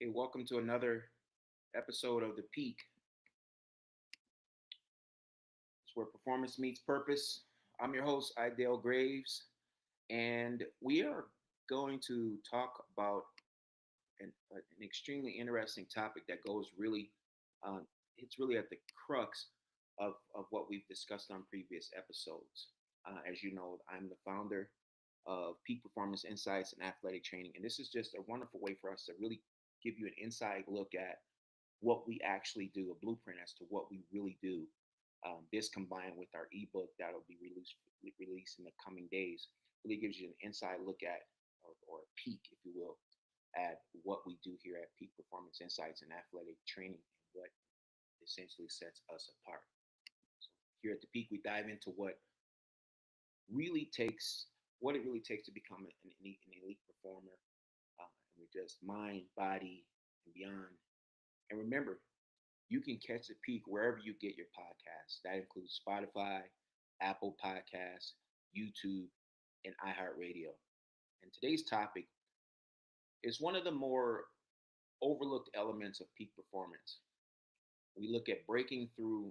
Hey, welcome to another episode of The Peak. It's where performance meets purpose. I'm your host, Idale Graves, and we are going to talk about an extremely interesting topic that goes really, um, it's really at the crux of what we've discussed on previous episodes. As you know, I'm the founder of Peak Performance Insights and Athletic Training, and this is just a wonderful way for us to really give you an inside look at what we actually do, a blueprint as to what we really do. This combined with our ebook that'll be released in the coming days really gives you an inside look at, or a peek, if you will, at what we do here at Peak Performance Insights and Athletic Training and what essentially sets us apart. So here at the Peak, we dive into really takes what it really takes to become an elite performer, and we just mind, body, and beyond. And remember, you can catch the peak wherever you get your podcasts. That includes Spotify, Apple Podcasts, YouTube, and iHeartRadio. And today's topic is one of the more overlooked elements of peak performance. We look at breaking through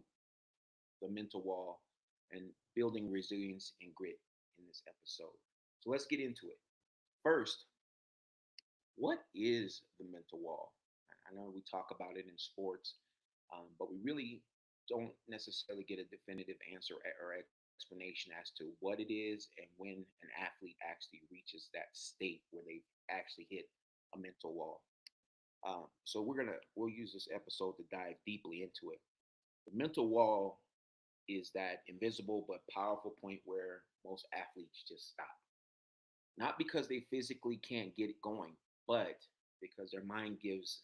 the mental wall and building resilience and grit in this episode. So let's get into it. First, what is the mental wall? I know we talk about it in sports, but we really don't necessarily get a definitive answer or explanation as to what it is and when an athlete actually reaches that state where they actually hit a mental wall. So we'll use this episode to dive deeply into it. The mental wall is that invisible but powerful point where most athletes just stop. Not because they physically can't get it going, but because their mind gives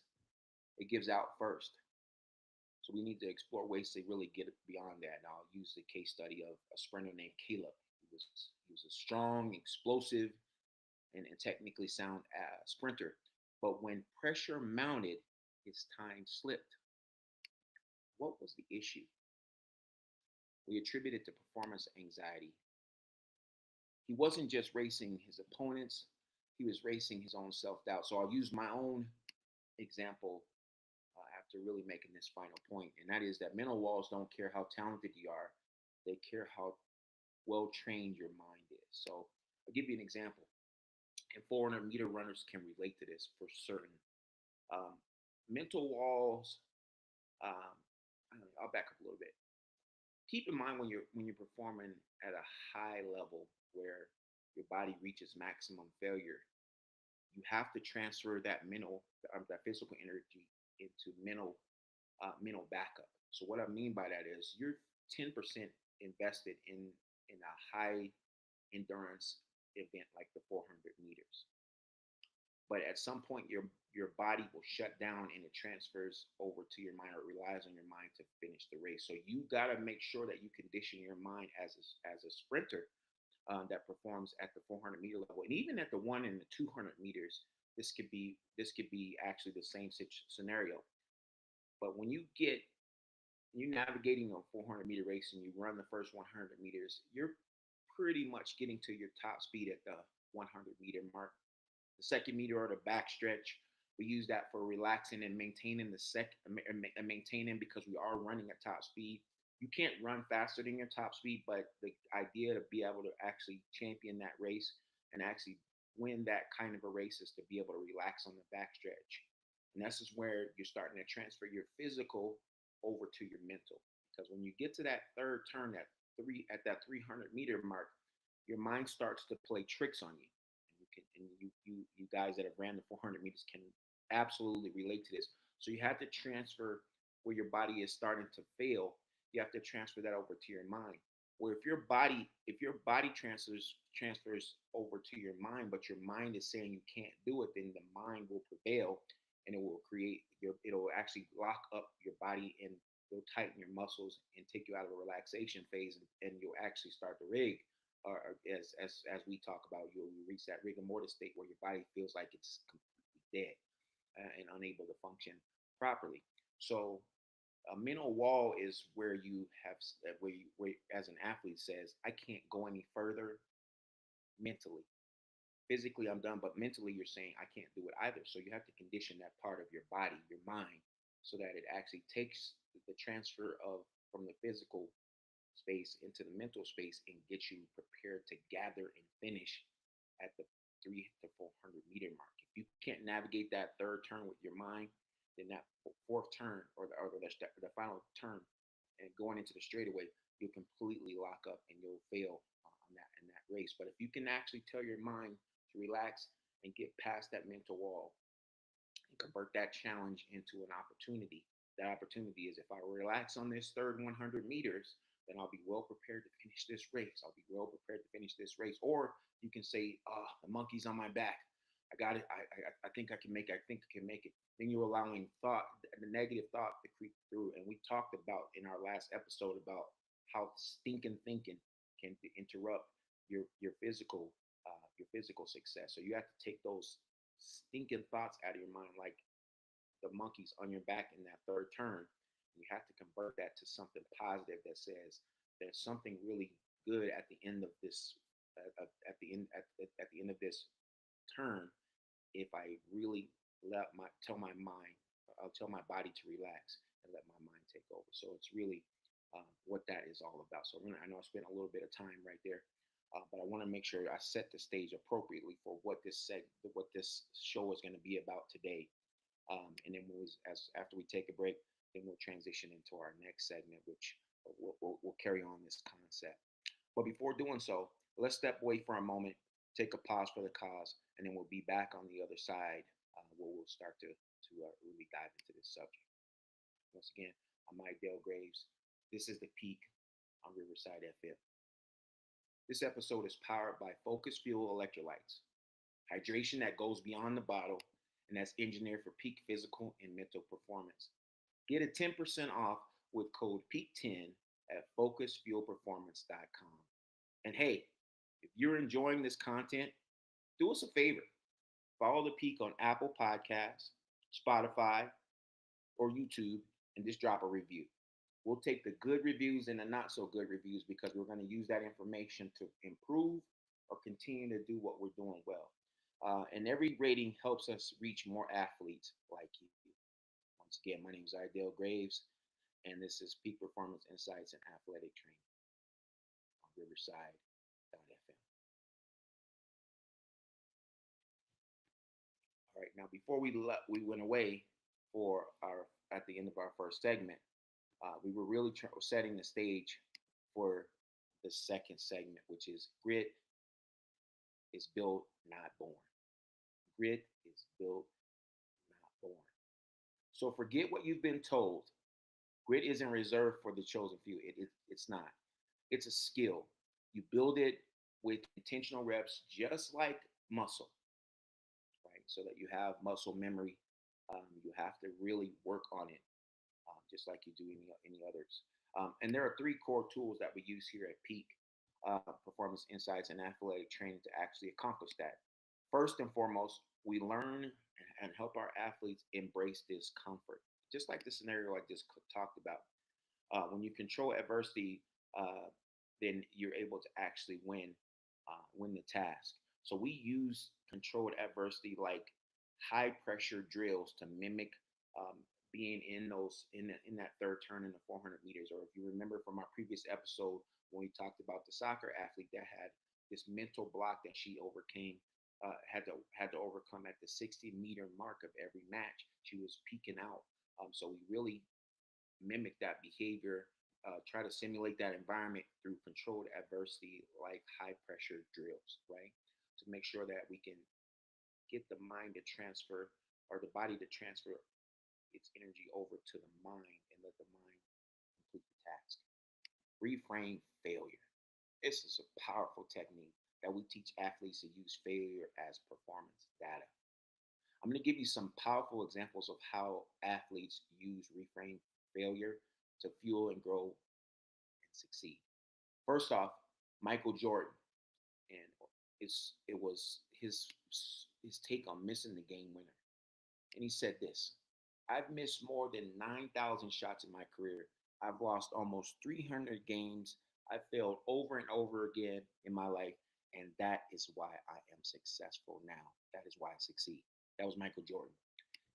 out first. So we need to explore ways to really get beyond that. And I'll use the case study of a sprinter named Caleb. He was a strong, explosive, and technically sound sprinter. But when pressure mounted, his time slipped. What was the issue? We attribute it to performance anxiety. He wasn't just racing his opponents, he was racing his own self doubt. So I'll use my own example after really making this final point, and that is that mental walls don't care how talented you are, they care how well trained your mind is. So I'll give you an example, and 400-meter runners can relate to this for certain. Um, Mental walls. Um, I'll back up a little bit. Keep in mind when you're performing at a high level where your body reaches maximum failure, you have to transfer that physical energy into mental backup. So what I mean by that is you're 10% invested in a high endurance event like the 400 meters, but at some point your body will shut down and it transfers over to your mind, or it relies on your mind to finish the race. So you got to make sure that you condition your mind as a sprinter that performs at the 400-meter level, and even at the 1 and the 200 meters. This could be actually the same scenario. But when you navigating a 400-meter race and you run the first 100 meters, you're pretty much getting to your top speed at the 100-meter mark. The second meter or the back stretch, we use that for relaxing and maintaining maintaining, because we are running at top speed. You can't run faster than your top speed, but the idea to be able to actually champion that race and actually win that kind of a race is to be able to relax on the backstretch. And this is where you're starting to transfer your physical over to your mental. Because when you get to that third turn, that 300-meter mark, your mind starts to play tricks on you. And you guys that have ran the 400 meters can absolutely relate to this. So you have to transfer where your body is starting to fail. You have to transfer that over to your mind. Where if your body transfers over to your mind, but your mind is saying you can't do it, then the mind will prevail, and it'll actually lock up your body, and it'll tighten your muscles and take you out of a relaxation phase, and you'll actually start to rig, or as we talk about, you'll reach that rigor mortis state where your body feels like it's completely dead, and unable to function properly. So a mental wall is where you have where as an athlete says, I can't go any further mentally. physically I'm done, but mentally you're saying I can't do it either. So you have to condition that part of your body, your mind, so that it actually takes the transfer of from the physical space into the mental space and get you prepared to gather and finish at the 3 to 400 meter mark. If you can't navigate that third turn with your mind, then that fourth turn or the final turn and going into the straightaway, you'll completely lock up and you'll fail in that race. But if you can actually tell your mind to relax and get past that mental wall and convert that challenge into an opportunity. That opportunity is if I relax on this third 100 meters, then I'll be well prepared to finish this race. I'll be well prepared to finish this race. Or you can say, oh, the monkey's on my back. I got it. I think I can make it. I think I can make it. Then you're allowing thought, the negative thought to creep through. And we talked about in our last episode about how stinking thinking can interrupt your physical success. So you have to take those stinking thoughts out of your mind, like the monkeys on your back in that third turn. You have to convert that to something positive that says there's something really good at the end of this at the end of this turn if I really I'll tell my body to relax and let my mind take over. So it's really what that is all about. So I know I spent a little bit of time right there, but I want to make sure I set the stage appropriately for what this show is going to be about today. And then as after we take a break, then we'll transition into our next segment, which we'll carry on this concept. But before doing so, let's step away for a moment, take a pause for the cause, and then we'll be back on the other side where we'll start to really dive into this subject. Once again, I'm Mike Dale Graves. This is The Peak on Riverside FM. This episode is powered by Focus Fuel Electrolytes, hydration that goes beyond the bottle and that's engineered for peak physical and mental performance. Get a 10% off with code PEAK10 at focusfuelperformance.com. And hey, if you're enjoying this content, do us a favor. Follow The Peak on Apple Podcasts, Spotify, or YouTube, and just drop a review. We'll take the good reviews and the not so good reviews because we're going to use that information to improve or continue to do what we're doing well. And every rating helps us reach more athletes like you. Once again, my name is Idale Graves, and this is Peak Performance Insights and Athletic Training on Riverside.fm. All right, now before we went away for our at the end of our first segment, we were really setting the stage for the second segment, which is grit is built, not born. Grit is built, not born. So forget what you've been told. Grit isn't reserved for the chosen few. It's not. It's a skill. You build it with intentional reps, just like muscle, right? So that you have muscle memory. You have to really work on it, just like you do any others. And there are three core tools that we use here at Peak Performance Insights and Athletic Training to actually accomplish that. First and foremost, we learn and help our athletes embrace discomfort, just like the scenario I just talked about. When you control adversity, then you're able to actually win the task. So we use controlled adversity like high pressure drills to mimic being in that third turn in the 400 meters. Or if you remember from our previous episode when we talked about the soccer athlete that had this mental block that she overcame, had to overcome at the 60-meter mark of every match. She was peaking out. So we really mimic that behavior, try to simulate that environment through controlled adversity like high pressure drills, right? To make sure that we can get the mind to transfer or the body to transfer its energy over to the mind and let the mind complete the task. Reframe failure. This is a powerful technique that we teach athletes to use failure as performance data. I'm going to give you some powerful examples of how athletes use reframe failure to fuel and grow and succeed. First off, Michael Jordan, and it was his take on missing the game winner. And he said this: I've missed more than 9,000 shots in my career. I've lost almost 300 games. I failed over and over again in my life, And that is why I am successful now. That is why I succeed. That was Michael Jordan.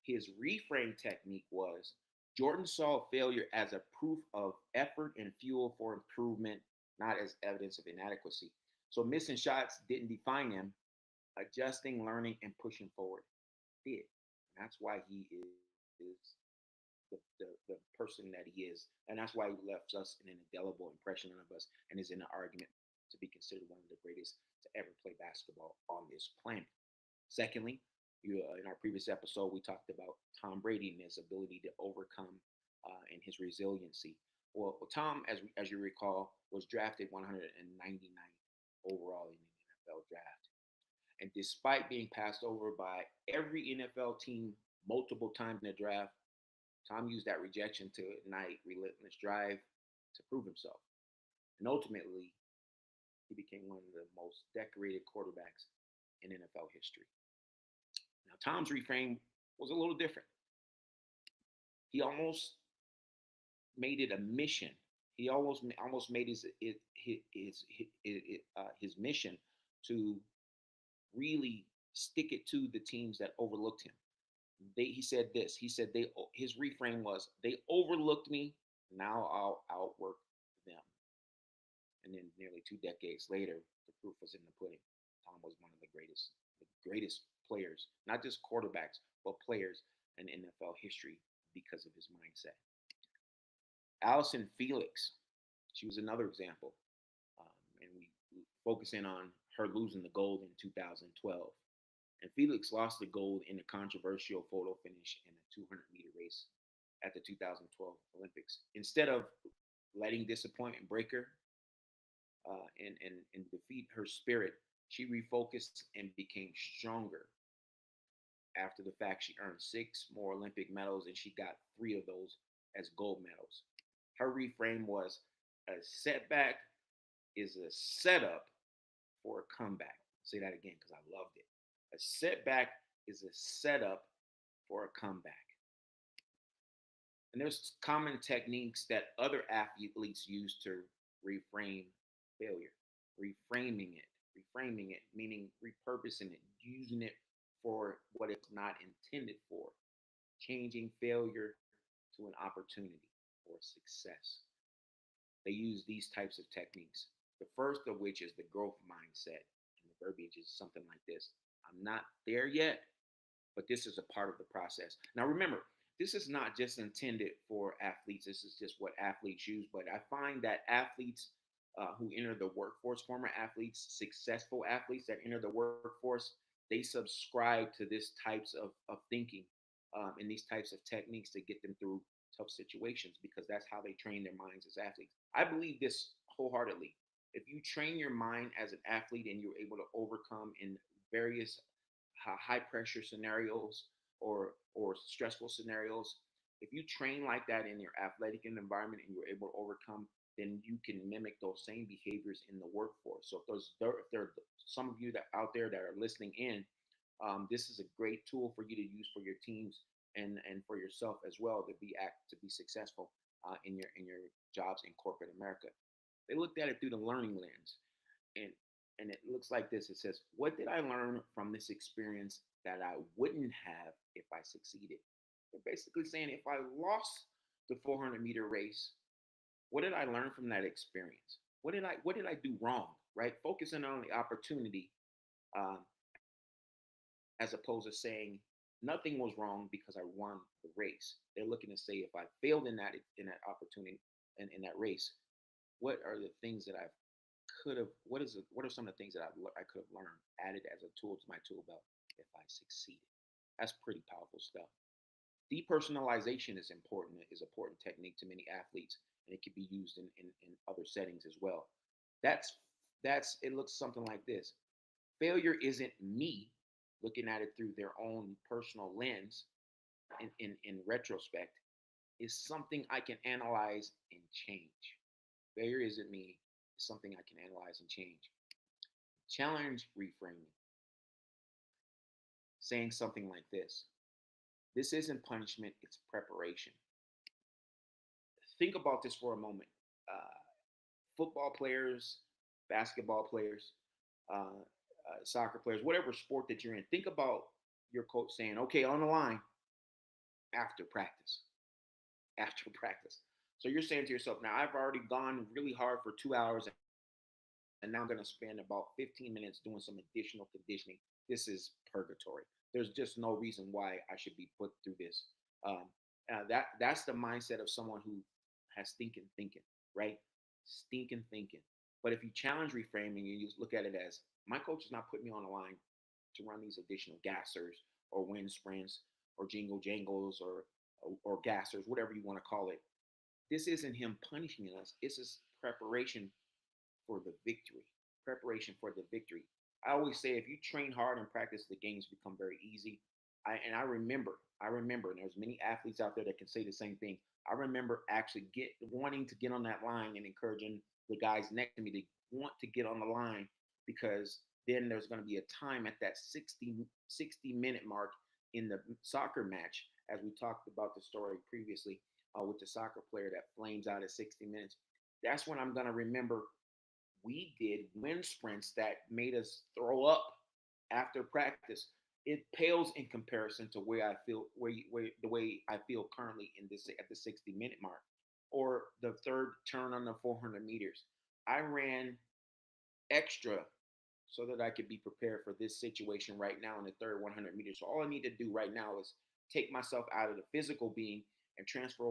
His reframe technique was Jordan saw failure as a proof of effort and fuel for improvement, not as evidence of inadequacy. So missing shots didn't define him. Adjusting, learning, and pushing forward did. And that's why he is the person that he is. And that's why he left us an indelible impression on us and is in the argument to be considered one of the greatest to ever play basketball on this planet. Secondly, in our previous episode, we talked about Tom Brady and his ability to overcome and his resiliency. Well, Tom, as you recall, was drafted 199th overall in the NFL draft. And despite being passed over by every NFL team multiple times in the draft, Tom used that rejection to ignite relentless drive to prove himself. And ultimately, he became one of the most decorated quarterbacks in NFL history. Now, Tom's reframe was a little different. He almost made it a mission. He almost made his mission to really stick it to the teams that overlooked him. He said this. He said his reframe was they overlooked me. Now I'll outwork them. And then nearly 2 decades later, the proof was in the pudding. Tom was one of the greatest players, not just quarterbacks, but players in NFL history because of his mindset. Allison Felix, she was another example. And we focus in on her losing the gold in 2012. And Felix lost the gold in a controversial photo finish in a 200-meter race at the 2012 Olympics. Instead of letting disappointment break her and defeat her spirit, she refocused and became stronger. After the fact, she earned 6 more Olympic medals, and she got 3 of those as gold medals. Her reframe was a setback is a setup for a comeback. I'll say that again because I loved it. A setback is a setup for a comeback. And there's common techniques that other athletes use to reframe failure. Reframing it, meaning repurposing it, using it for what it's not intended for, changing failure to an opportunity or success. They use these types of techniques. The first of which is the growth mindset. And the verbiage is something like this: I'm not there yet, but this is a part of the process. Now, remember, this is not just intended for athletes. This is just what athletes use. But I find that athletes who enter the workforce, former athletes, successful athletes that enter the workforce, they subscribe to this types of thinking and these types of techniques to get them through tough situations because that's how they train their minds as athletes. I believe this wholeheartedly. If you train your mind as an athlete and you're able to overcome in various high pressure scenarios or stressful scenarios, if you train like that in your athletic environment and you're able to overcome, then you can mimic those same behaviors in the workforce. So if there are some of you that out there that are listening in, this is a great tool for you to use for your teams and for yourself as well to be successful in your jobs in corporate America. They looked at it through the learning lens, and it looks like this. It says, "What did I learn from this experience that I wouldn't have if I succeeded?" They're basically saying, if I lost the 400-meter race, what did I learn from that experience? What did I do wrong? Right? Focusing on the opportunity, um, as opposed to saying nothing was wrong because I won the race. They're looking to say if I failed in that opportunity and in that race, what are the things that I could have? What are some of the things that I could have learned, added as a tool to my tool belt if I succeeded? That's pretty powerful stuff. Depersonalization is important technique to many athletes, and it can be used in other settings as well. That's it looks something like this. Failure isn't me looking at it through their own personal lens in retrospect. Is something I can analyze and change. Failure isn't me, it's something I can analyze and change. Challenge reframing. Saying something like this: this isn't punishment, it's preparation. Think about this for a moment. Football players, basketball players, soccer players, whatever sport that you're in. Think about your coach saying, "Okay, on the line after practice, after practice." So you're saying to yourself, "Now I've already gone really hard for 2 hours, and now I'm going to spend about 15 minutes doing some additional conditioning. This is purgatory. There's just no reason why I should be put through this." Um, that's the mindset of someone who has stinking thinking, right? Stinking thinking. But if you challenge reframing and you look at it as, my coach is not putting me on the line to run these additional gassers or wind sprints or jingle jangles or gassers, whatever you want to call it. This isn't him punishing us. It's just preparation for the victory. Preparation for the victory. I always say if you train hard and practice, the games become very easy. I remember, and there's many athletes out there that can say the same thing. I remember actually wanting to get on that line and encouraging the guys next to me to want to get on the line, because then there's going to be a time at that 60 minute mark in the soccer match, as we talked about the story previously with the soccer player that flames out at 60 minutes. That's when I'm going to remember we did wind sprints that made us throw up after practice. It pales in comparison to where I feel, where the way I feel currently in this at the 60-minute mark, or the third turn on the 400 meters. I ran extra so that I could be prepared for this situation right now in the third 100 meters. So all I need to do right now is take myself out of the physical being and transfer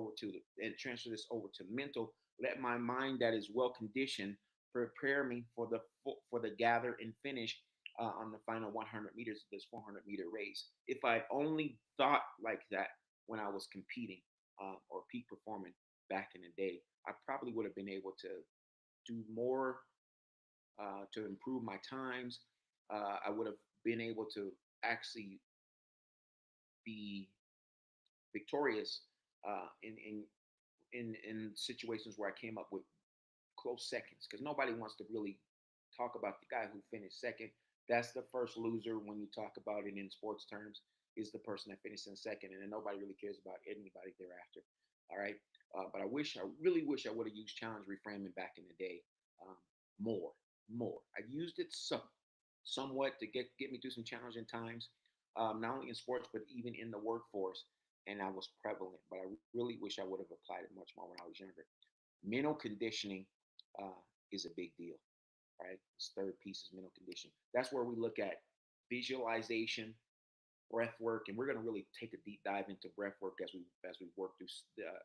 this over to mental. Let my mind that is well conditioned prepare me for the gather and finish on the final 100 meters of this 400-meter race. If I'd only thought like that when I was competing or peak performing back in the day, I probably would have been able to do more to improve my times. I would have been able to actually be victorious in situations where I came up with close seconds, because nobody wants to really talk about the guy who finished second. That's the first loser when you talk about it in sports terms, is the person that finished in second, and then nobody really cares about anybody thereafter. All right, but I really wish I would have used challenge reframing back in the day um, more, more. I used it somewhat to get me through some challenging times, not only in sports but even in the workforce, and I was prevalent. But I really wish I would have applied it much more when I was younger. Mental conditioning is a big deal, right? This third piece is mental conditioning. That's where we look at visualization, breath work, and we're going to really take a deep dive into breath work as we work through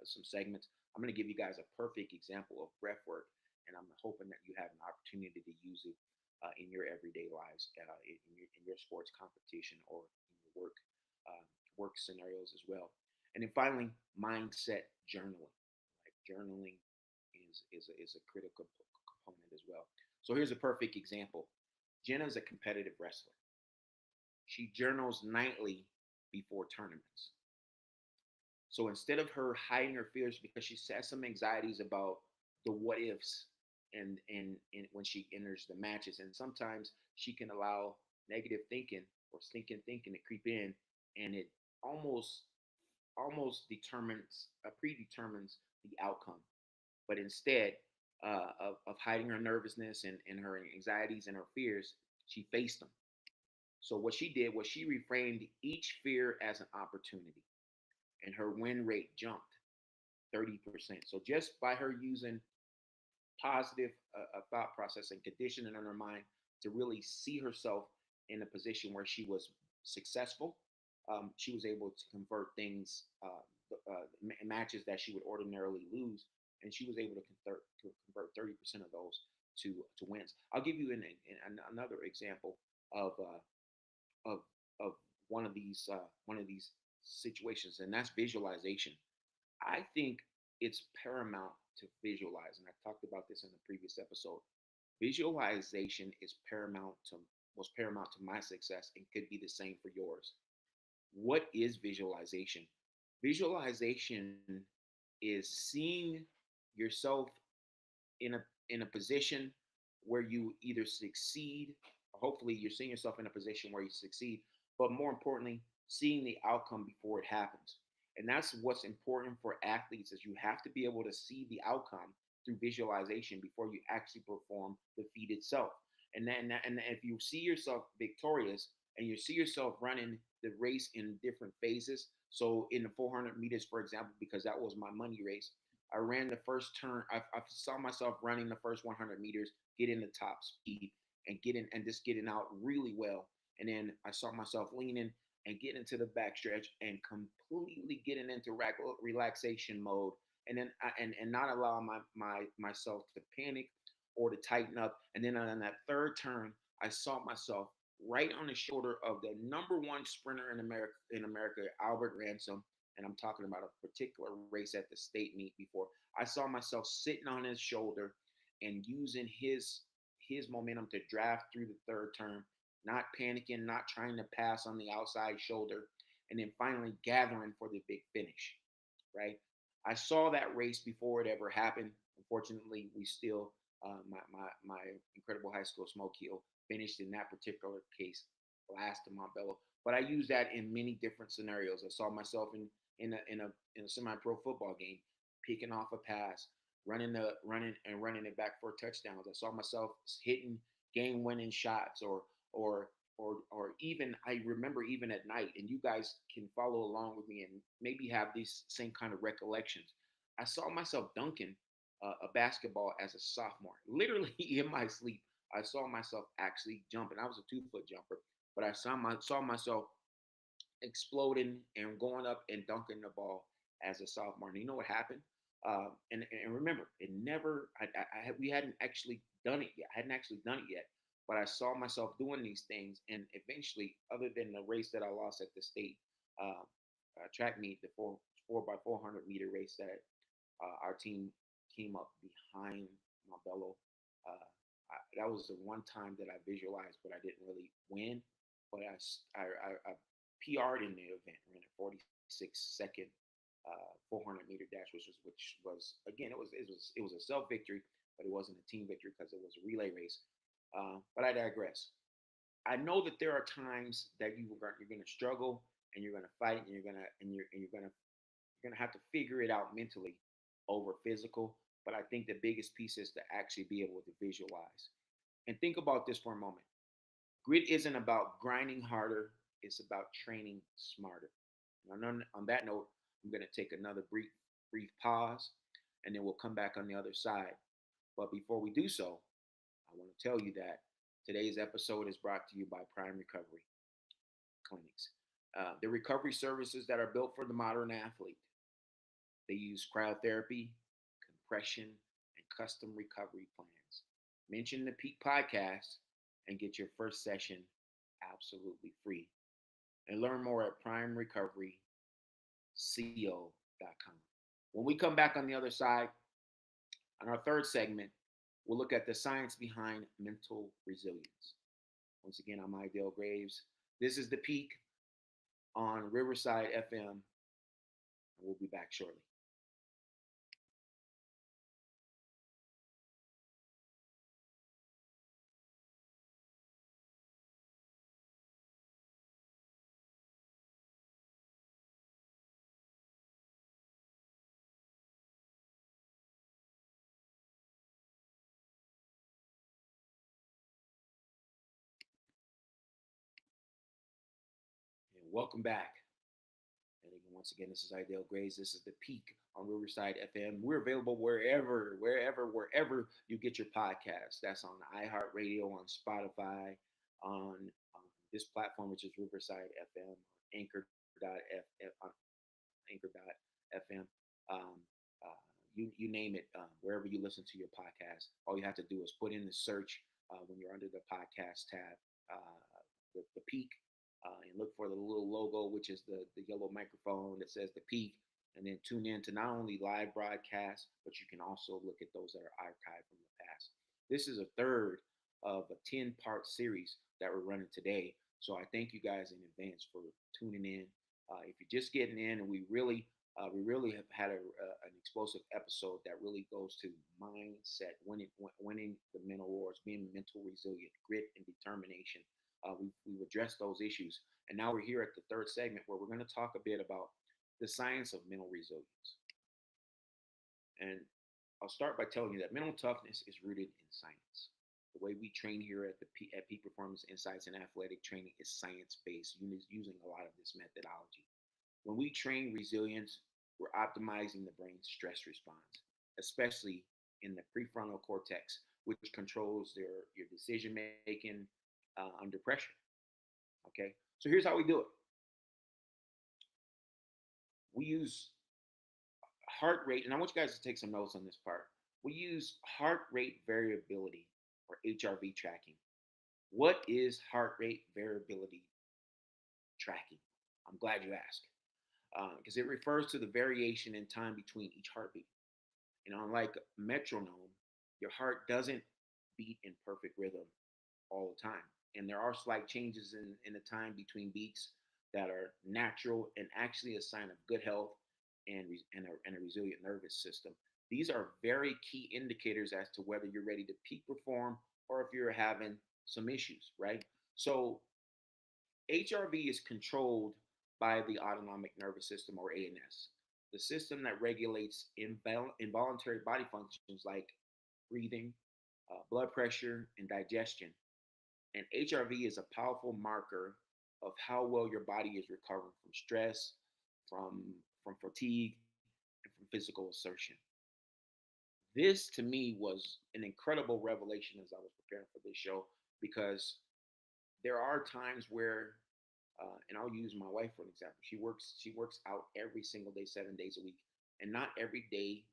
some segments. I'm going to give you guys a perfect example of breath work, and I'm hoping that you have an opportunity to use it in your everyday lives, in your sports competition, or in your work scenarios as well. And then finally, mindset journaling. Like journaling is a critical component as well. So here's a perfect example. Jenna is a competitive wrestler. She journals nightly before tournaments. So instead of her hiding her fears because she has some anxieties about the what ifs, and when she enters the matches, and sometimes she can allow negative thinking or stinking thinking to creep in, and it almost predetermines the outcome. But instead of hiding her nervousness and her anxieties and her fears, she faced them. So what she did was she reframed each fear as an opportunity, and her win rate jumped 30%. So just by her using positive thought process and conditioning in her mind to really see herself in a position where she was successful, she was able to convert things, matches that she would ordinarily lose, and she was able to convert 30% of those to wins. I'll give you another example of of of one of these situations, and that's visualization. I think it's paramount to visualize, and I talked about this in the previous episode. Visualization is paramount to was paramount to my success and could be the same for yours. What is visualization? Visualization is seeing yourself in a position where you either succeed, or hopefully you're seeing yourself in a position where you succeed, but more importantly, seeing the outcome before it happens. And that's what's important for athletes, is you have to be able to see the outcome through visualization before you actually perform the feat itself. And if you see yourself victorious and you see yourself running the race in different phases, so in the 400 meters, for example, because that was my money race, I ran the first turn. I saw myself running the first 100 meters, getting the top speed, and getting and just getting out really well. And then I saw myself leaning and getting to the backstretch and completely getting into relaxation mode, and then and not allow my myself to panic or to tighten up. And then on that third turn, I saw myself right on the shoulder of the number one sprinter in America, Albert Ransom. And I'm talking about a particular race at the state meet before. I saw myself sitting on his shoulder and using his momentum to draft through the third turn, not panicking, not trying to pass on the outside shoulder, and then finally gathering for the big finish. Right? I saw that race before it ever happened. Unfortunately, we still my incredible high school Smoke Hill finished in that particular case last in Montbello. But I used that in many different scenarios. I saw myself in a semi-pro football game, picking off a pass, running it back for touchdowns. I saw myself hitting game-winning shots, or even I remember even at night, and you guys can follow along with me and maybe have these same kind of recollections. I saw myself dunking a basketball as a sophomore, literally in my sleep. I saw myself actually jumping. I was a 2 foot jumper, but I saw myself exploding and going up and dunking the ball as a sophomore. And you know what happened? And remember, it never. We hadn't actually done it yet. I hadn't actually done it yet, but I saw myself doing these things, and eventually, other than the race that I lost at the state track meet, the four by 400 meter race that our team came up behind Montbello. That was the one time that I visualized, but I didn't really win. But I PR'd in the event, ran a 46-second 400-meter dash, which was again it was a self victory, but it wasn't a team victory because it was a relay race. But I digress. I know that there are times that you're going to struggle and you're going to fight and you're going to have to figure it out mentally over physical. But I think the biggest piece is to actually be able to visualize and think about this for a moment. Grit isn't about grinding harder; it's about training smarter. And on that note, I'm going to take another brief pause, and then we'll come back on the other side. But before we do so, I want to tell you that today's episode is brought to you by Prime Recovery Clinics. The recovery services that are built for the modern athlete. They use cryotherapy, compression, and custom recovery plans. Mention the Peak Podcast and get your first session absolutely free. And learn more at primerecoveryco.com. When we come back on the other side, on our third segment, we'll look at the science behind mental resilience. Once again, I'm Idale Graves. This is The Peak on Riverside FM, and we'll be back shortly. And welcome back. And again, once again, this is Idale Graves. This is The Peak on Riverside FM. We're available wherever you get your podcasts. That's on iHeartRadio, on Spotify, on this platform, which is Riverside FM, Anchor.fm. Um, you name it, wherever you listen to your podcast. All you have to do is put in the search when you're under the podcast tab, the Peak, and look for the little logo, which is the yellow microphone that says The Peak, and then tune in to not only live broadcasts, but you can also look at those that are archived from the past. This is a third of a 10-part series that we're running today. So I thank you guys in advance for tuning in. If you're just getting in, and we really have had an explosive episode that really goes to mindset, winning the mental wars, being mental resilient, grit and determination. We've addressed those issues, and now we're here at the third segment where we're going to talk a bit about the science of mental resilience. And I'll start by telling you that mental toughness is rooted in science. The way we train here at at Peak Performance Insights and Athletic Training is science based, using a lot of this methodology. When we train resilience, we're optimizing the brain's stress response, especially in the prefrontal cortex, which controls your decision making under pressure. Okay, so here's how we do it. We use heart rate, and I want you guys to take some notes on this part. We use heart rate variability or HRV tracking. What is heart rate variability tracking? I'm glad you asked, because it refers to the variation in time between each heartbeat. And unlike metronome, your heart doesn't beat in perfect rhythm all the time. And there are slight changes in the time between beats that are natural and actually a sign of good health and a resilient nervous system. These are very key indicators as to whether you're ready to peak perform or if you're having some issues, right? So HRV is controlled by the autonomic nervous system or ANS, the system that regulates involuntary body functions like breathing, blood pressure, and digestion. And HRV is a powerful marker of how well your body is recovering from stress, from fatigue, and from physical assertion. This to me was an incredible revelation as I was preparing for this show because there are times where, and I'll use my wife for an example. She works out every single day, 7 days a week, and not every day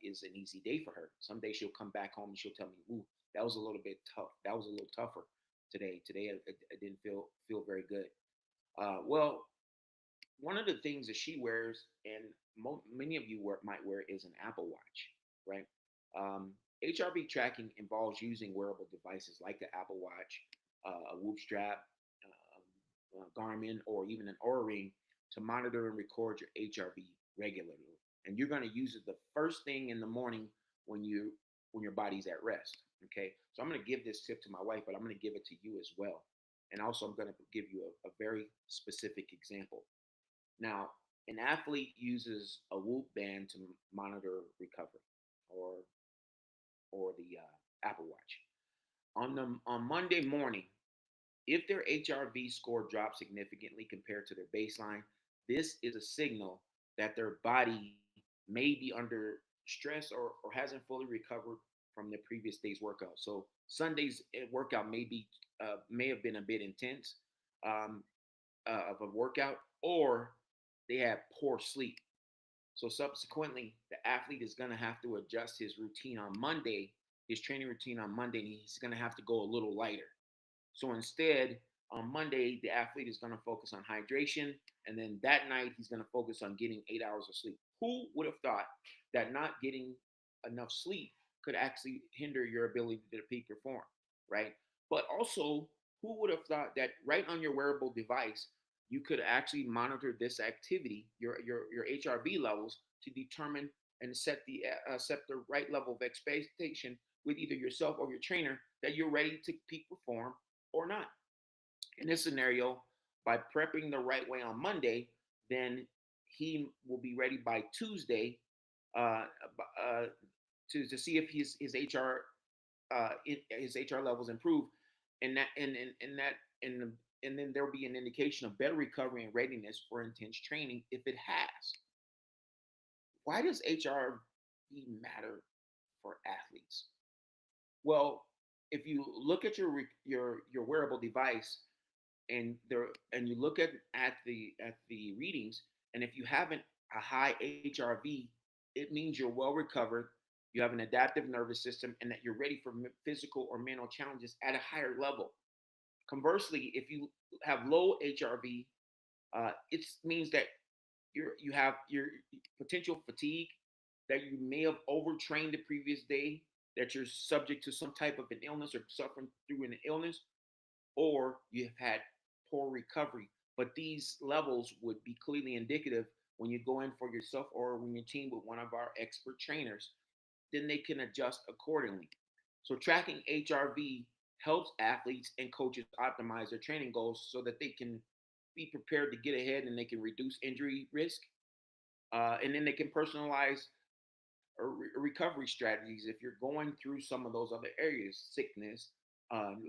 is an easy day for her. Some days she'll come back home and she'll tell me, "Ooh, that was a little bit tough. That was a little tougher today. Today I didn't feel very good." Well, one of the things that she wears, and many of you might wear, is an Apple Watch, right? HRV tracking involves using wearable devices like the Apple Watch, a Whoop strap, Garmin, or even an Oura ring to monitor and record your HRV regularly. And you're going to use it the first thing in the morning when your body's at rest. Okay, so I'm going to give this tip to my wife, but I'm going to give it to you as well. And also, I'm going to give you a very specific example. Now, an athlete uses a Whoop band to monitor recovery, or the Apple Watch. On Monday morning, if their HRV score drops significantly compared to their baseline, this is a signal that their body may be under stress or hasn't fully recovered from the previous day's workout. So Sunday's workout may have been a bit intense, um, of a workout, or they had poor sleep. So subsequently, the athlete is going to have to adjust his routine on Monday, his training routine on Monday, and he's going to have to go a little lighter. So instead, on Monday, the athlete is going to focus on hydration, and then that night he's going to focus on getting 8 hours of sleep. Who would have thought that not getting enough sleep could actually hinder your ability to peak perform, right? But also, who would have thought that right on your wearable device, you could actually monitor this activity, your HRV levels, to determine and set the right level of expectation with either yourself or your trainer that you're ready to peak perform or not. In this scenario, by prepping the right way on Monday, then he will be ready by Tuesday, uh, uh, to see if his HR levels improve, and then there'll be an indication of better recovery and readiness for intense training if it has. Why does HRV matter for athletes? Well, if you look at your wearable device and you look at the readings, and if you haven't a high HRV, it means you're well recovered, you have an adaptive nervous system, and that you're ready for physical or mental challenges at a higher level. Conversely, if you have low HRV, it means that you have your potential fatigue, that you may have overtrained the previous day, that you're subject to some type of an illness or suffering through an illness, or you have had poor recovery. But these levels would be clearly indicative when you go in for yourself or when you're teamed with one of our expert trainers, then they can adjust accordingly. So tracking HRV helps athletes and coaches optimize their training goals so that they can be prepared to get ahead and they can reduce injury risk. And then they can personalize recovery strategies if you're going through some of those other areas, sickness,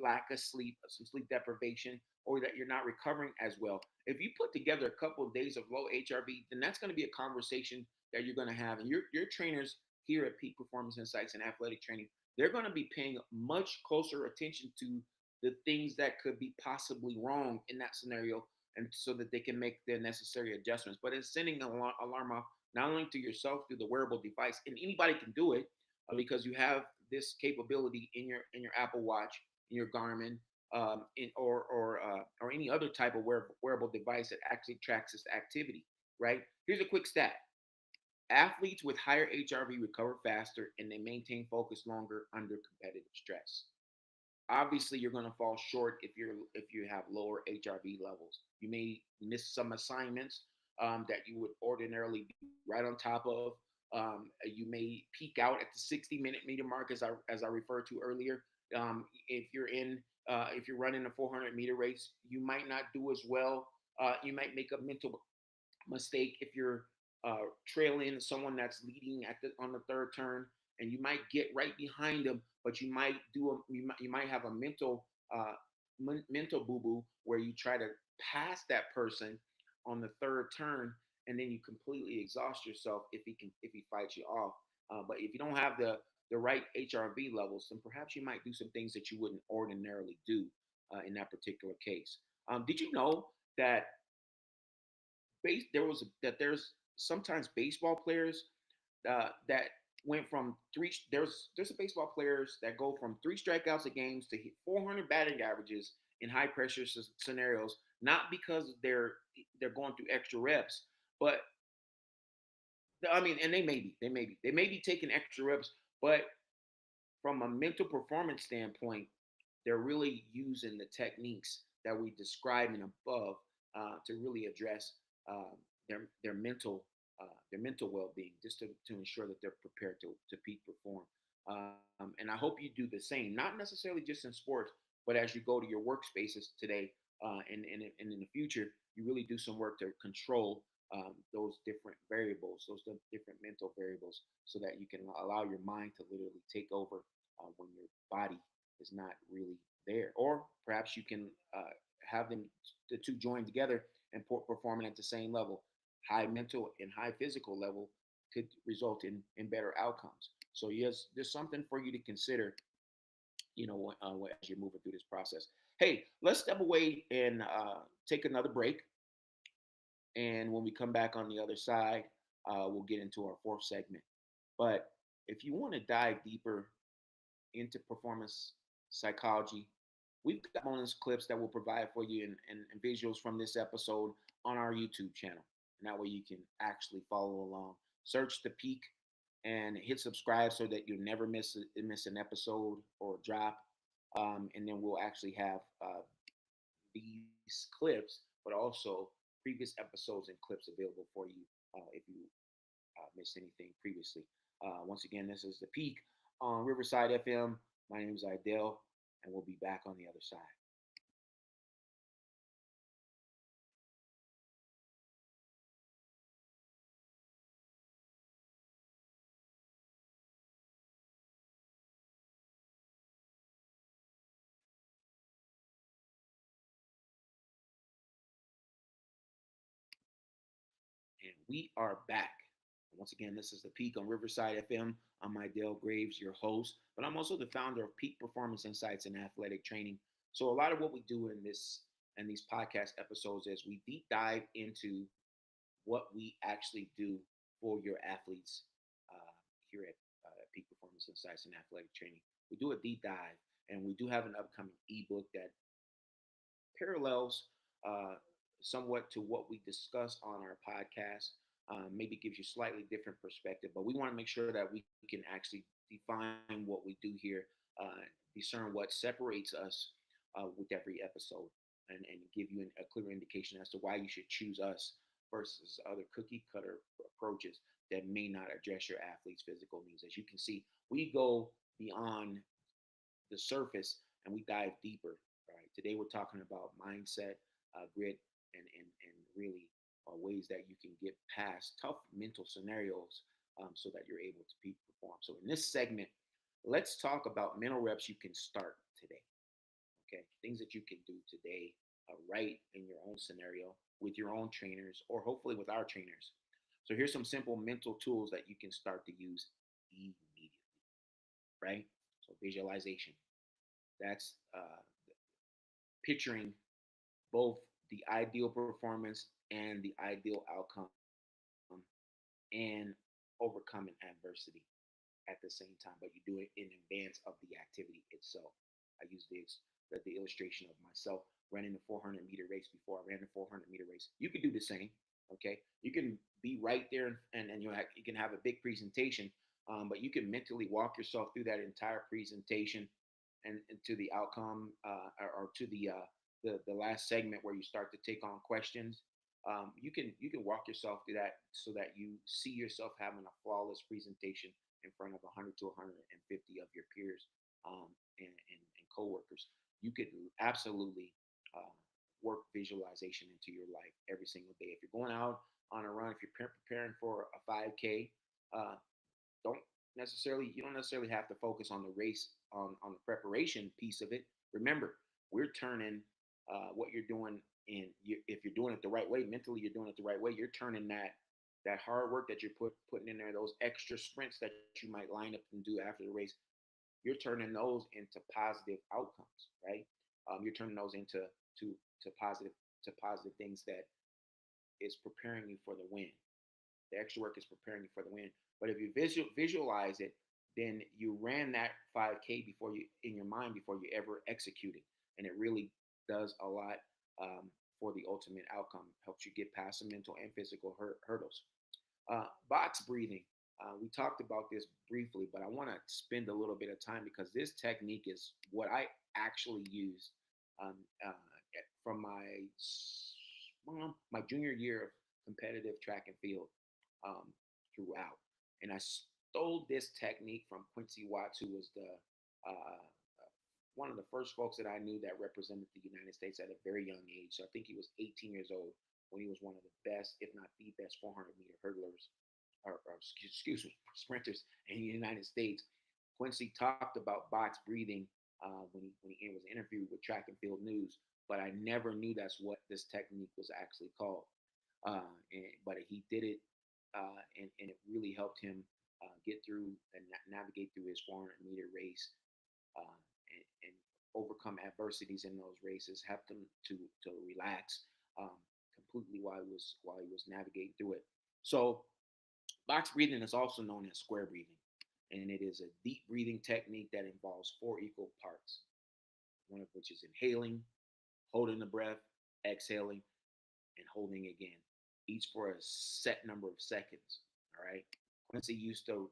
lack of sleep, some sleep deprivation, or that you're not recovering as well. If you put together a couple of days of low HRV, then that's going to be a conversation that you're going to have. And your trainers here at Peak Performance Insights and Athletic Training, they're going to be paying much closer attention to the things that could be possibly wrong in that scenario, and so that they can make the necessary adjustments. But it's sending an alarm off not only to yourself through the wearable device, and anybody can do it because you have this capability in your Apple Watch, in your Garmin, or any other type of wearable device that actually tracks this activity. Right? Here's a quick stat: athletes with higher HRV recover faster and they maintain focus longer under competitive stress. Obviously, you're going to fall short if you have lower HRV levels. You may miss some assignments that you would ordinarily be right on top of. You may peak out at the 60-minute meter mark, as I referred to earlier. If you're running a 400-meter race, you might not do as well. You might make a mental mistake if you're trailing someone that's leading on the third turn, and you might get right behind them, but you might have a uh, mental boo boo where you try to pass that person on the third turn, and then you completely exhaust yourself if he fights you off. But if you don't have the right HRV levels, then perhaps you might do some things that you wouldn't ordinarily do in that particular case. Did you know that there's sometimes baseball players that went from three. There's a baseball players that go from three strikeouts a game to hit 400 batting averages in high pressure scenarios, not because they're going through extra reps, but I mean, and they may be taking extra reps, but from a mental performance standpoint, they're really using the techniques that we described in above to really address their mental well-being, just to ensure that they're prepared to peak perform. And I hope you do the same, not necessarily just in sports, but as you go to your workspaces today and in the future, you really do some work to control those different variables, those different mental variables, so that you can allow your mind to literally take over when your body is not really there. Or perhaps you can have the two join together and performing at the same level. High mental and high physical level could result in better outcomes. So yes, there's something for you to consider, as you're moving through this process. Hey, let's step away and take another break. And when we come back on the other side, we'll get into our fourth segment. But if you want to dive deeper into performance psychology, we've got bonus clips that we'll provide for you and visuals from this episode on our YouTube channel. And that way you can actually follow along. Search the Peak and hit subscribe so that you'll never miss an episode or drop. And then we'll actually have these clips, but also previous episodes and clips available for you if you missed anything previously. Once again, this is the Peak on Riverside FM. My name is Idell, and we'll be back on the other side. And we are back. Once again, this is the Peak on Riverside FM. I'm Idell Graves, your host, but I'm also the founder of Peak Performance Insights and Athletic Training. So a lot of what we do in these podcast episodes is we deep dive into what we actually do for your athletes here at Peak Performance Insights and Athletic Training. We do a deep dive, and we do have an upcoming ebook that parallels uh, somewhat to what we discuss on our podcast. Maybe gives you slightly different perspective, but we want to make sure that we can actually define what we do here, discern what separates us with every episode, and give you a clear indication as to why you should choose us versus other cookie cutter approaches that may not address your athlete's physical needs. As you can see, we go beyond the surface and we dive deeper. Right? Today we're talking about mindset, grit, and really ways that you can get past tough mental scenarios so that you're able to peak perform. So in this segment, let's talk about mental reps you can start today. Okay, things that you can do today, right in your own scenario with your own trainers, or hopefully with our trainers. So here's some simple mental tools that you can start to use immediately, right? So visualization. That's picturing both the ideal performance and the ideal outcome, and overcoming adversity at the same time, but you do it in advance of the activity itself. I use the illustration of myself running the 400-meter race before I ran the 400-meter race. You could do the same. Okay, you can be right there, and you can have a big presentation, but you can mentally walk yourself through that entire presentation and to the outcome, or to the last segment where you start to take on questions. You can walk yourself through that so that you see yourself having a flawless presentation in front of 100 to 150 of your peers, and coworkers. You could absolutely uh, work visualization into your life every single day. If you're going out on a run, if you're preparing for a 5K, uh, don't you don't necessarily have to focus on the race, on the preparation piece of it. Remember, we're turning what you're doing if you're doing it the right way, mentally you're doing it the right way, you're turning that hard work that you're putting in there, those extra sprints that you might line up and do after the race, you're turning those into positive outcomes, right? You're turning those into to to positive to positive things that is preparing you for the win. The extra work is preparing you for the win. But if you visualize it, then you ran that 5K before you in your mind before you ever executed, and it really does a lot, for the ultimate outcome. Helps you get past some mental and physical hurdles. Box breathing. We talked about this briefly, but I want to spend a little bit of time because this technique is what I actually used, um, uh, from my junior year of competitive track and field, um, throughout. And I stole this technique from Quincy Watts, who was the one of the first folks that I knew that represented the United States at a very young age. So I think he was 18 years old when he was one of the best, if not the best, 400-meter hurdlers, or excuse me, sprinters in the United States. Quincy talked about box breathing when he was interviewed with Track and Field News, but I never knew that's what this technique was actually called. But he did it, and it really helped him get through and navigate through his 400-meter race, and overcome adversities in those races, helped him to relax, um, completely while he was navigating through it. So box breathing is also known as square breathing, and it is a deep breathing technique that involves four equal parts, one of which is inhaling, holding the breath, exhaling, and holding again, each for a set number of seconds. All right. Quincy used to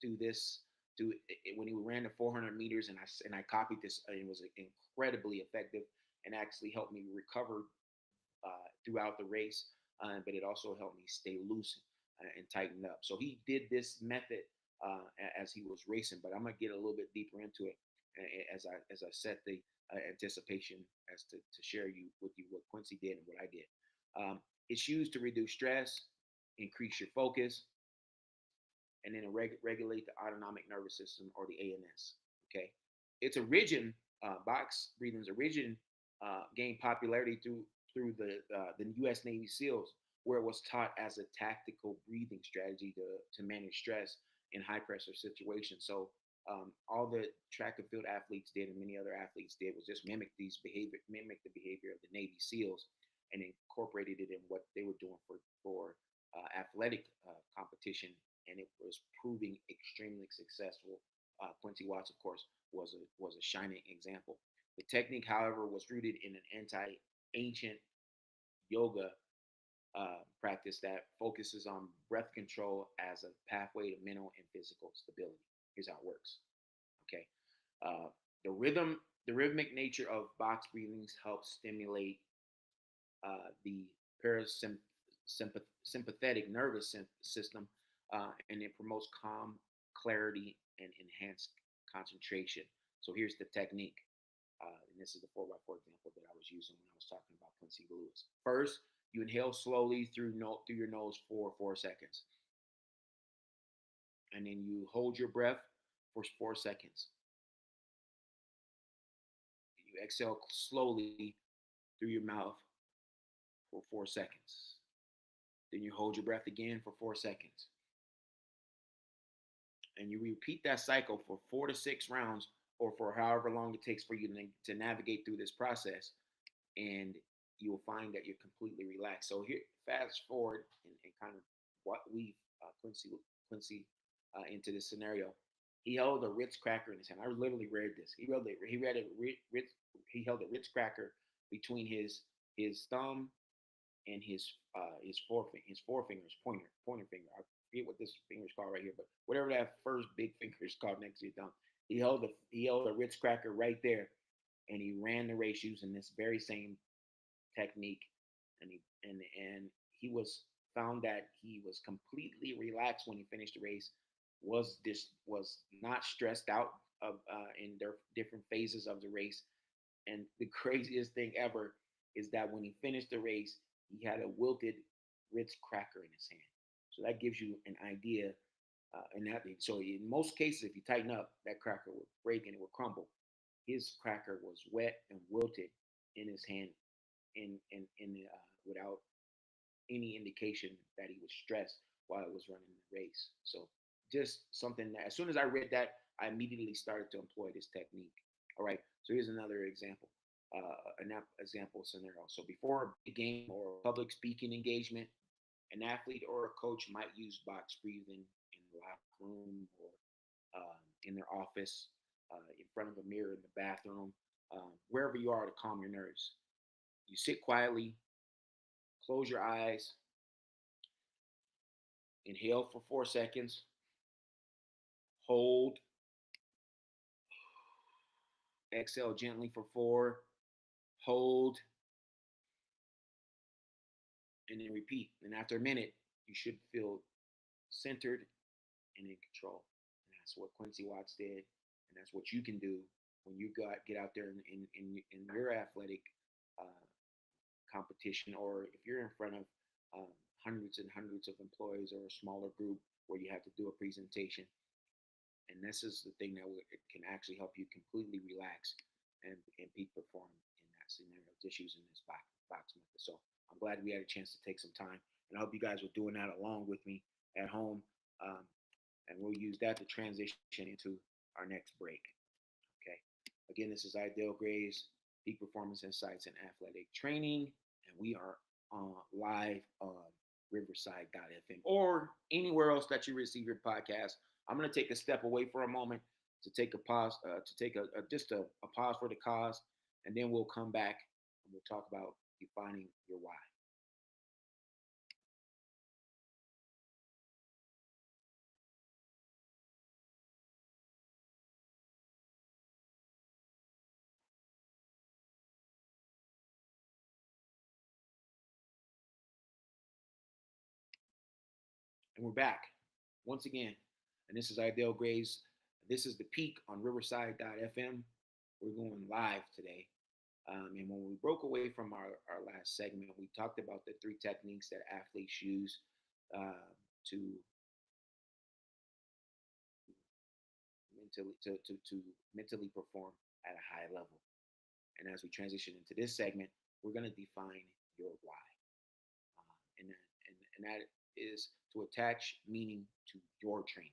do this do it when he ran the 400 meters, and I copied this. And it was incredibly effective and actually helped me recover throughout the race. But it also helped me stay loose and tighten up. So he did this method as he was racing. But I'm gonna get a little bit deeper into it as I set the anticipation as to share you with you what Quincy did and what I did. It's used to reduce stress, increase your focus, and then regulate the autonomic nervous system, or the ANS. Okay, its origin, box breathing's origin, gained popularity through the U.S. Navy SEALs, where it was taught as a tactical breathing strategy to manage stress in high pressure situations. So all the track and field athletes did, and many other athletes did, was just mimic the behavior of the Navy SEALs, and incorporated it in what they were doing for athletic competition, and it was proving extremely successful. Quincy Watts, of course, was a shining example. The technique, however, was rooted in an anti-ancient yoga practice that focuses on breath control as a pathway to mental and physical stability. Here's how it works. Okay, uh, the rhythmic nature of box breathings helps stimulate the parasympathetic nervous system, and it promotes calm, clarity, and enhanced concentration. So here's the technique, and this is the 4x4 example that I was using when I was talking about Quincy Lewis. First, you inhale slowly through your nose for 4 seconds, and then you hold your breath for 4 seconds. You exhale slowly through your mouth for 4 seconds. Then you hold your breath again for 4 seconds. And you repeat that cycle for 4 to 6 rounds or for however long it takes for you to navigate through this process. And you will find that you're completely relaxed. So here, fast forward and kind of what we Quincy into this scenario. He held a Ritz cracker in his hand. I literally read this. He read a Ritz. He held a Ritz cracker between his thumb and his forefingers, pointer finger. I forget what this finger is called right here, but whatever that first big finger is called next to your thumb. He held a Ritz cracker right there, and he ran the race using this very same technique, and he was found that he was completely relaxed when he finished the race. Was not stressed out of in their different phases of the race, and the craziest thing ever is that when he finished the race, he had a wilted Ritz cracker in his hand. So that gives you an idea. So in most cases, if you tighten up, that cracker would break and it would crumble. His cracker was wet and wilted in his hand, without any indication that he was stressed while he was running the race. So just something that, as soon as I read that, I immediately started to employ this technique. All right. So here's another example, an example scenario. So before a game or public speaking engagement, an athlete or a coach might use box breathing in the locker room or in their office, in front of a mirror in the bathroom, wherever you are to calm your nerves. You sit quietly, close your eyes, inhale for 4 seconds, hold, exhale gently for four, hold, and then repeat. And after a minute, you should feel centered and in control. And that's what Quincy Watts did, and that's what you can do when you get out there in your athletic uh, competition, or if you're in front of hundreds and hundreds of employees or a smaller group where you have to do a presentation. And this is the thing that it can actually help you completely relax and peak perform in that scenario, just using this box method. So I'm glad we had a chance to take some time, and I hope you guys were doing that along with me at home. Um, and we'll use that to transition into our next break. Okay. Again, this is Ideal Graves, Peak Performance Insights and Athletic Training, and we are live on Riverside.fm or anywhere else that you receive your podcast. I'm going to take a step away for a moment to take a pause, to take just a pause for the cause, and then we'll come back and we'll talk about defining your why. And we're back once again. And this is Ideal Graves. This is the peak on Riverside.fm. We're going live today. And when we broke away from our last segment, we talked about the three techniques that athletes use to to mentally perform at a high level. And as we transition into this segment, we're going to define your why. And that is to attach meaning to your training.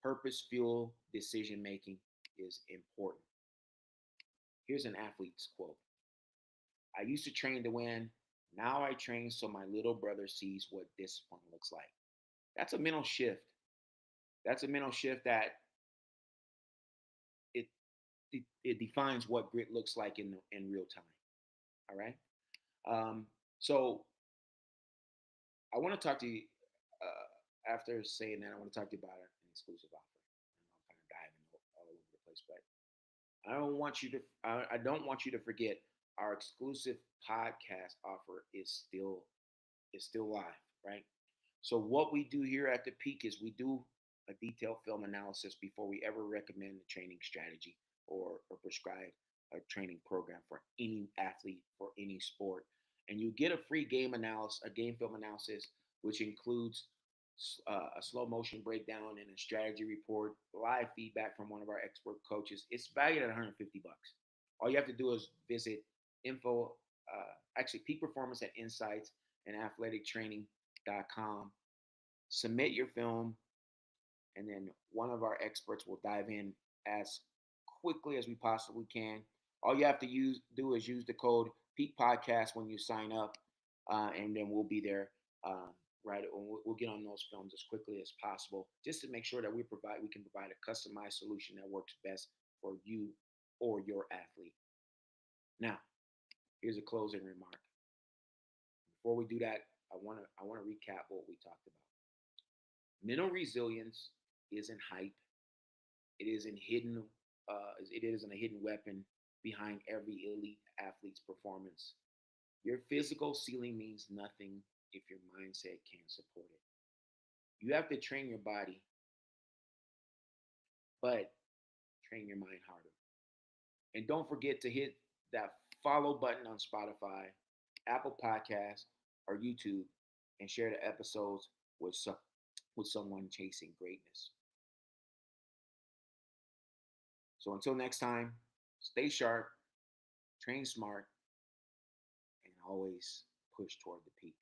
Purpose fuel decision making is important. Here's an athlete's quote: I used to train to win. Now I train so my little brother sees what discipline looks like. That's a mental shift. That's a mental shift that it it defines what grit looks like in real time. All right. So I want to talk to you after saying that. I want to talk to you about an exclusive offer. And I'll kind of dive in all over the place, but I don't want you to forget our exclusive podcast offer is still live, right? So what we do here at the Peak is we do a detailed film analysis before we ever recommend a training strategy or prescribe a training program for any athlete for any sport. And you get a free game film analysis, which includes a slow motion breakdown and a strategy report, live feedback from one of our expert coaches. It's valued at 150 bucks. All you have to do is visit info, actually peak performance at insights and athletictraining.com. Submit your film, and then one of our experts will dive in as quickly as we possibly can. All you have to do is use the code Peak Podcast when you sign up, and then we'll be there. Right, we'll get on those films as quickly as possible, just to make sure that we can provide a customized solution that works best for you or your athlete. Now, here's a closing remark. Before we do that, I want to recap what we talked about. Mental resilience isn't hype. It isn't hidden. It isn't a hidden weapon behind every elite athlete's performance. Your physical ceiling means nothing if your mindset can't support it. You have to train your body, but train your mind harder. And don't forget to hit that follow button on Spotify, Apple Podcasts, or YouTube, and share the episodes with someone chasing greatness. So until next time, stay sharp, train smart, and always push toward the peak.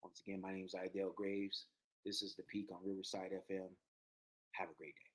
Once again, my name is Idale Graves. This is The Peak on Riverside FM. Have a great day.